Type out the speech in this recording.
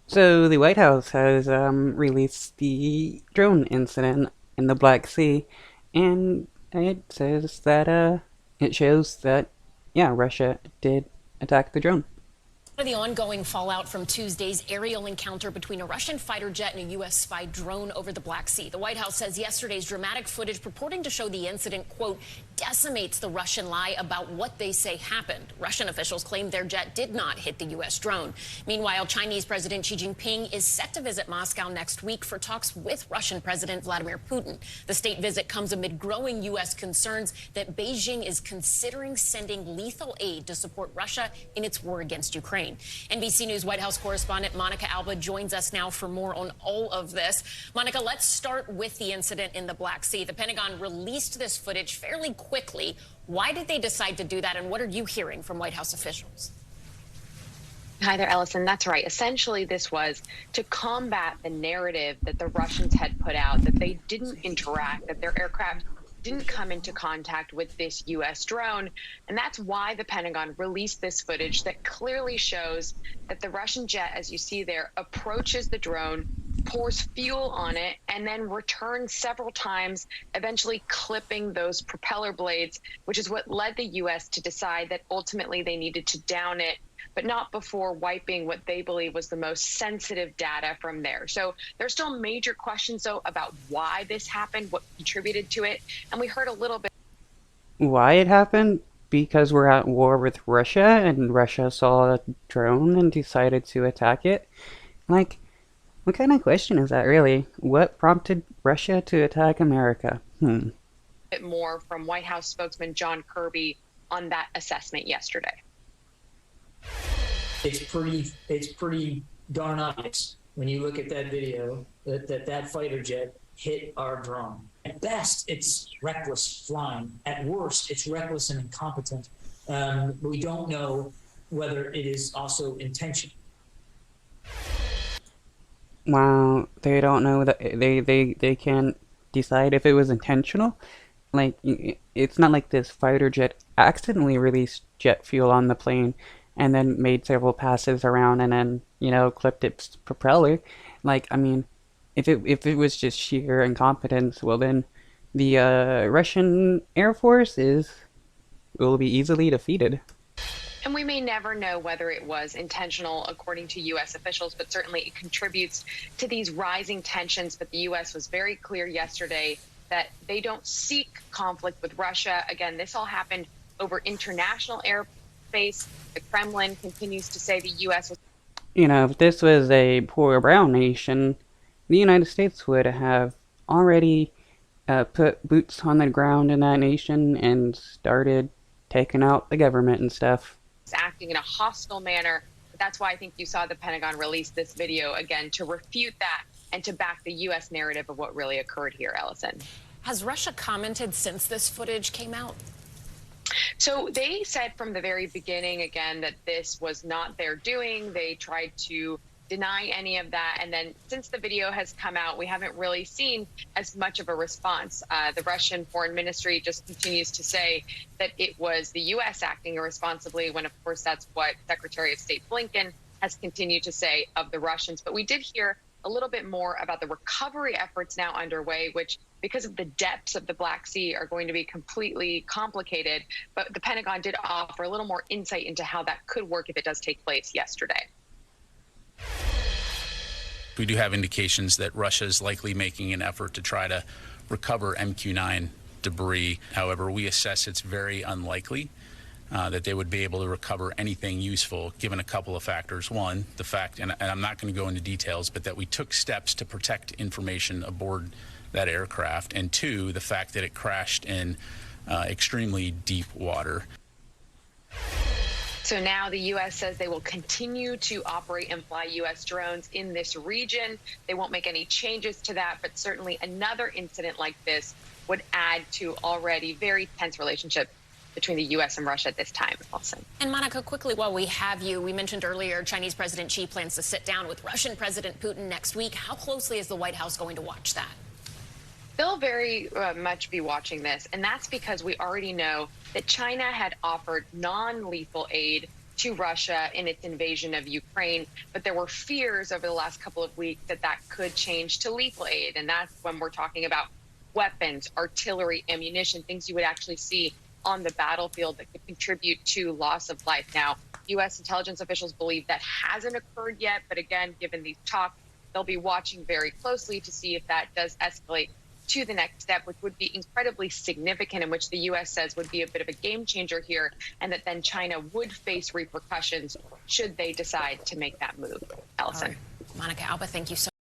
So the White House has released the drone incident in the Black Sea, and it says that it shows that yeah, Russia did attack the drone. The ongoing fallout from Tuesday's aerial encounter between a Russian fighter jet and a U.S. spy drone over the Black Sea. The White House says yesterday's dramatic footage purporting to show the incident, quote, decimates the Russian lie about what they say happened. Russian officials claim their jet did not hit the U.S. drone. Meanwhile, Chinese President Xi Jinping is set to visit Moscow next week for talks with Russian President Vladimir Putin. The state visit comes amid growing U.S. concerns that Beijing is considering sending lethal aid to support Russia in its war against Ukraine. NBC News White House correspondent Monica Alba joins us now for more on all of this. Monica, let's start with the incident in the Black Sea. The Pentagon released this footage fairly quickly. Why did they decide to do that, and what are you hearing from White House officials? Hi there, Ellison. That's right. Essentially, this was to combat the narrative that the Russians had put out, that they didn't interact, that their aircraft didn't come into contact with this U.S. drone. And that's why the Pentagon released this footage that clearly shows that the Russian jet, as you see there, approaches the drone, pours fuel on it, and then returns several times, eventually clipping those propeller blades, which is what led the U.S. to decide that ultimately they needed to down it, but not before wiping what they believe was the most sensitive data from there. So there's still major questions, though, about why this happened, what contributed to it. And we heard a little bit. Why it happened? Because we're at war with Russia, and Russia saw a drone and decided to attack it. Like, what kind of question is that, really? What prompted Russia to attack America? Bit more from White House spokesman John Kirby on that assessment yesterday. It's pretty darn obvious when you look at that video that fighter jet hit our drone. At best, it's reckless flying. At worst, it's reckless and incompetent. We don't know whether it is also intentional. Wow, they don't know that they can't decide if it was intentional. Like, it's not like this fighter jet accidentally released jet fuel on the plane and then made several passes around and then, clipped its propeller. Like, I mean, if it was just sheer incompetence, well then the Russian Air Force will be easily defeated. And we may never know whether it was intentional, according to U.S. officials, but certainly it contributes to these rising tensions. But the U.S. was very clear yesterday that they don't seek conflict with Russia. Again, this all happened over international airspace. The Kremlin continues to say the U.S. was. If this was a poor brown nation, the United States would have already put boots on the ground in that nation and started taking out the government and stuff. Acting in a hostile manner. That's why I think you saw the Pentagon release this video again to refute that and to back the U.S. narrative of what really occurred here, Ellison. Has Russia commented since this footage came out? So they said from the very beginning, again, that this was not their doing. They tried to deny any of that. And then since the video has come out, we haven't really seen as much of a response. The Russian Foreign Ministry just continues to say that it was the U.S. acting irresponsibly, when, of course, that's what Secretary of State Blinken has continued to say of the Russians. But we did hear a little bit more about the recovery efforts now underway, which, because of the depths of the Black Sea, are going to be completely complicated. But the Pentagon did offer a little more insight into how that could work if it does take place yesterday. We do have indications that Russia is likely making an effort to try to recover MQ-9 debris. However, we assess it's very unlikely that they would be able to recover anything useful, given a couple of factors. One, the fact, and I'm not going to go into details, but that we took steps to protect information aboard that aircraft. And two, the fact that it crashed in extremely deep water. So now the U.S. says they will continue to operate and fly U.S. drones in this region. They won't make any changes to that, but certainly another incident like this would add to already very tense relationship between the U.S. and Russia at this time, also. And Monica, quickly, while we have you, we mentioned earlier Chinese President Xi plans to sit down with Russian President Putin next week. How closely is the White House going to watch that? They'll very much be watching this, and that's because we already know that China had offered non-lethal aid to Russia in its invasion of Ukraine. But there were fears over the last couple of weeks that that could change to lethal aid. And that's when we're talking about weapons, artillery, ammunition, things you would actually see on the battlefield that could contribute to loss of life. Now, U.S. intelligence officials believe that hasn't occurred yet. But again, given these talks, they'll be watching very closely to see if that does escalate to the next step, which would be incredibly significant, and which the U.S. says would be a bit of a game changer here, and that then China would face repercussions should they decide to make that move. Allison. Monica Alba, thank you so much.